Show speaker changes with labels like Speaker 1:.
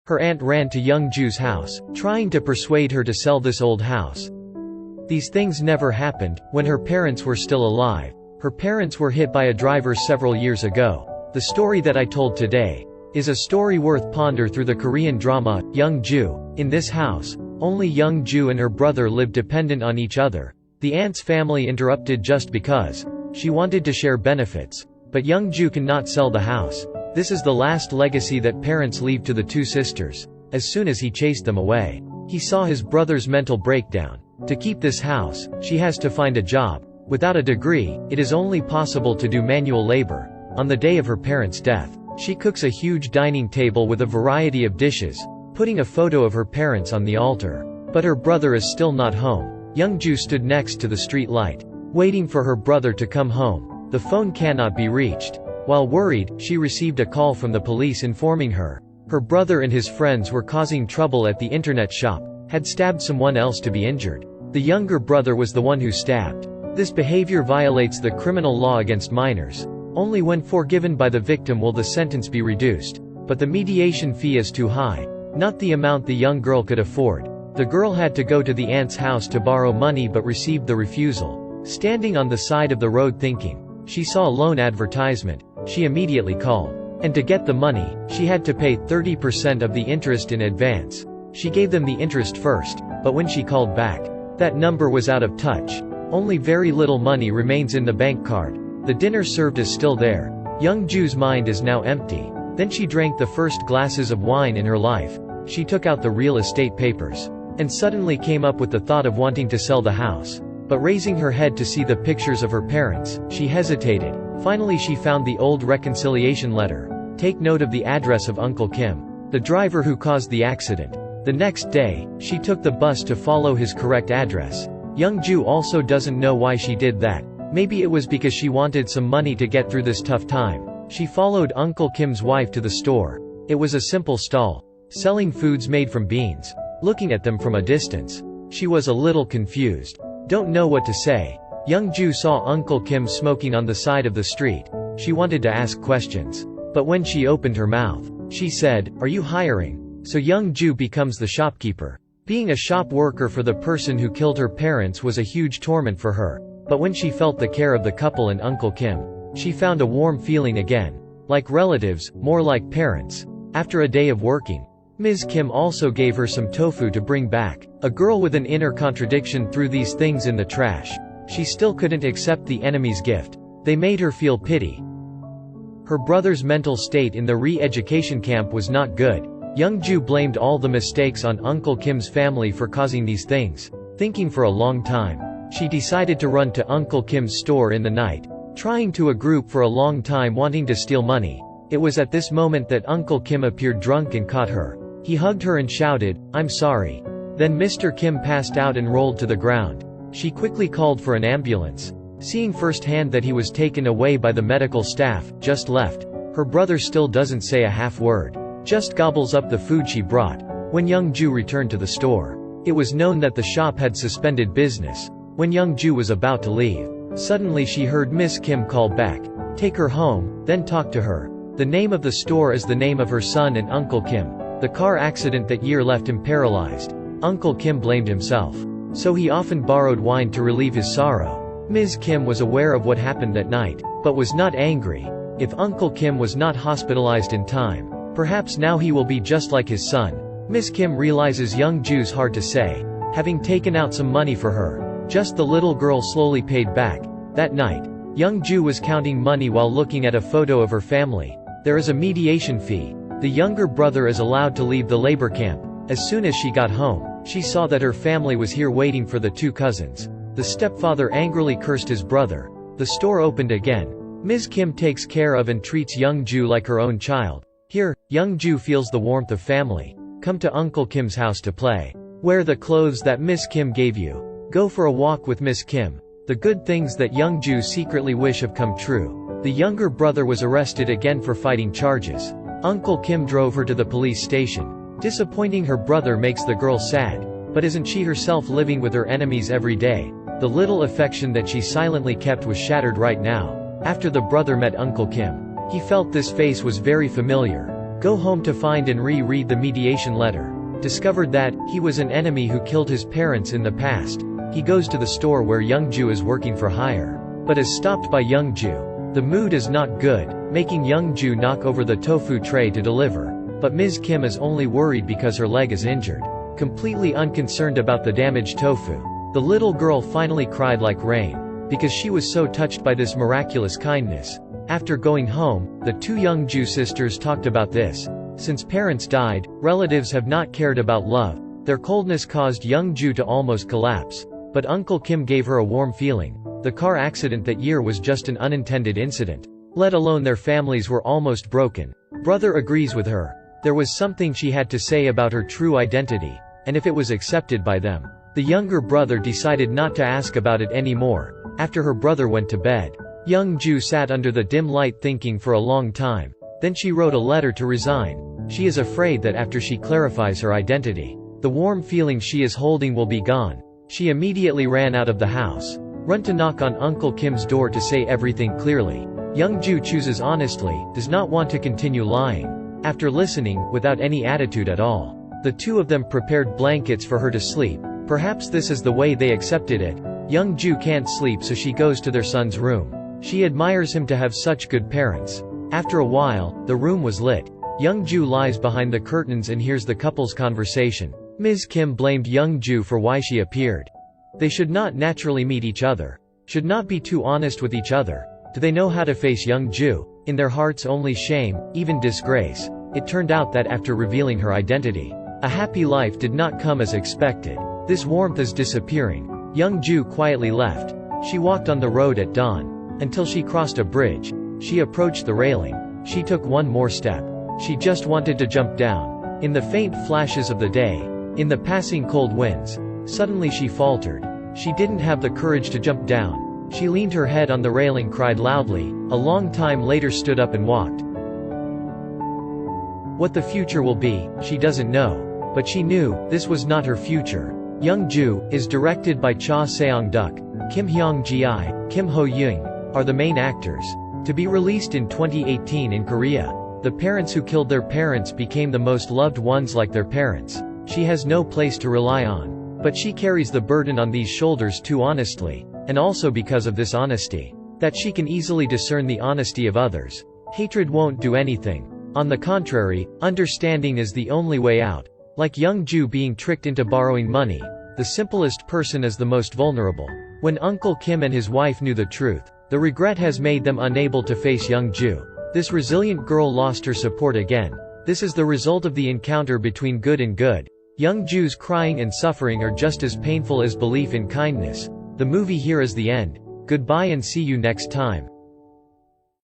Speaker 1: Her aunt ran to Youngju's house, trying to persuade her to sell this old house. These things never happened. When her parents were still alive, her parents were hit by a driver several years ago. The story that I told today is a story worth ponder through the Korean drama, Youngju. In this house, only Youngju and her brother lived dependent on each other. The aunt's family interrupted just because she wanted to share benefits. But Youngju cannot sell the house. This is the last legacy that parents leave to the two sisters. As soon as he chased them away, he saw his brother's mental breakdown. To keep this house, she has to find a job. Without a degree, it is only possible to do manual labor. On the day of her parents' death, she cooks a huge dining table with a variety of dishes, putting a photo of her parents on the altar. But her brother is still not home. Youngju stood next to the street light, waiting for her brother to come home. The phone cannot be reached. While worried, she received a call from the police informing her her brother and his friends were causing trouble at the internet shop, had stabbed someone else to be injured. The younger brother was the one who stabbed. This behavior violates the criminal law against minors. Only when forgiven by the victim will the sentence be reduced. But the mediation fee is too high, not the amount the young girl could afford. The girl had to go to the aunt's house to borrow money but received the refusal. Standing on the side of the road thinking, she saw a loan advertisement. She immediately called. And to get the money, she had to pay 30% of the interest in advance. She gave them the interest first, but when she called back, that number was out of touch. Only very little money remains in the bank card. The dinner served is still there. Youngju's mind is now empty. Then she drank the first glasses of wine in her life. She took out the real estate papers, and suddenly came up with the thought of wanting to sell the house. But raising her head to see the pictures of her parents, she hesitated. Finally she found the old reconciliation letter. Take note of the address of Uncle Kim, the driver who caused the accident. The next day, she took the bus to follow his correct address. Youngju also doesn't know why she did that. Maybe it was because she wanted some money to get through this tough time. She followed Uncle Kim's wife to the store. It was a simple stall, selling foods made from beans. Looking at them from a distance, she was a little confused. Don't know what to say. Youngju saw Uncle Kim smoking on the side of the street. She wanted to ask questions. But when she opened her mouth, she said, "Are you hiring?" So Youngju becomes the shopkeeper. Being a shop worker for the person who killed her parents was a huge torment for her. But when she felt the care of the couple and Uncle Kim, she found a warm feeling again. Like relatives, more like parents. After a day of working, Ms. Kim also gave her some tofu to bring back. A girl with an inner contradiction threw these things in the trash. She still couldn't accept the enemy's gift. They made her feel pity. Her brother's mental state in the re-education camp was not good. Youngju blamed all the mistakes on Uncle Kim's family for causing these things. Thinking for a long time, she decided to run to Uncle Kim's store in the night, trying to a group for a long time wanting to steal money. It was at this moment that Uncle Kim appeared drunk and caught her. He hugged her and shouted, "I'm sorry." Then Mr. Kim passed out and rolled to the ground. She quickly called for an ambulance. Seeing firsthand that he was taken away by the medical staff, just left. Her brother still doesn't say a half word. Just gobbles up the food she brought. When Youngju returned to the store, it was known that the shop had suspended business. When Youngju was about to leave, suddenly she heard Miss Kim call back. Take her home, then talk to her. The name of the store is the name of her son and Uncle Kim. The car accident that year left him paralyzed. Uncle Kim blamed himself. So he often borrowed wine to relieve his sorrow. Ms. Kim was aware of what happened that night, but was not angry. If Uncle Kim was not hospitalized in time, perhaps now he will be just like his son. Ms. Kim realizes Youngju's hard to say, having taken out some money for her. Just the little girl slowly paid back. That night, Youngju was counting money while looking at a photo of her family. There is a mediation fee. The younger brother is allowed to leave the labor camp. As soon as she got home, she saw that her family was here waiting for the two cousins. The stepfather angrily cursed his brother. The store opened again. Ms. Kim takes care of and treats Youngju like her own child. Here, Youngju feels the warmth of family. Come to Uncle Kim's house to play. Wear the clothes that Miss Kim gave you. Go for a walk with Miss Kim. The good things that Youngju secretly wish have come true. The younger brother was arrested again for fighting charges. Uncle Kim drove her to the police station. Disappointing her brother makes the girl sad. But isn't she herself living with her enemies every day? The little affection that she silently kept was shattered right now. After the brother met Uncle Kim, he felt this face was very familiar. Go home to find and reread the mediation letter. Discovered that he was an enemy who killed his parents in the past. He goes to the store where Youngju is working for hire, but is stopped by Youngju. The mood is not good, making Youngju knock over the tofu tray to deliver. But Ms. Kim is only worried because her leg is injured. Completely unconcerned about the damaged tofu. The little girl finally cried like rain, because she was so touched by this miraculous kindness. After going home, the two Youngju sisters talked about this. Since parents died, relatives have not cared about love. Their coldness caused Youngju to almost collapse. But Uncle Kim gave her a warm feeling. The car accident that year was just an unintended incident. Let alone their families were almost broken. Brother agrees with her. There was something she had to say about her true identity, and if it was accepted by them. The younger brother decided not to ask about it anymore. After her brother went to bed, Youngju sat under the dim light thinking for a long time. Then she wrote a letter to resign. She is afraid that after she clarifies her identity, the warm feeling she is holding will be gone. She immediately ran out of the house. Run to knock on Uncle Kim's door to say everything clearly. Youngju chooses honestly, does not want to continue lying. After listening, without any attitude at all, the two of them prepared blankets for her to sleep. Perhaps this is the way they accepted it. Youngju can't sleep, so she goes to their son's room. She admires him to have such good parents. After a while, the room was lit. Youngju lies behind the curtains and hears the couple's conversation. Ms. Kim blamed Youngju for why she appeared. They should not naturally meet each other. Should not be too honest with each other. Do they know how to face Youngju? In their hearts only shame, even disgrace. It turned out that after revealing her identity, a happy life did not come as expected. This warmth is disappearing. Youngju quietly left. She walked on the road at dawn, until she crossed a bridge. She approached the railing. She took one more step. She just wanted to jump down. In the faint flashes of the day, in the passing cold winds, suddenly she faltered. She didn't have the courage to jump down. She leaned her head on the railing, cried loudly. A long time later stood up and walked. What the future will be, she doesn't know. But she knew, this was not her future. Youngju is directed by Cha Seong-duk. Kim Hyung-ji, Kim Ho-young are the main actors. To be released in 2018 in Korea. The parents who killed their parents became the most loved ones like their parents. She has no place to rely on. But she carries the burden on these shoulders too honestly. And also because of this honesty, that she can easily discern the honesty of others. Hatred won't do anything. On the contrary, understanding is the only way out. Like Youngju being tricked into borrowing money, the simplest person is the most vulnerable. When Uncle Kim and his wife knew the truth, the regret has made them unable to face Youngju. This resilient girl lost her support again. This is the result of the encounter between good and good. Youngju's crying and suffering are just as painful as belief in kindness. The movie here is the end. Goodbye and see you next time.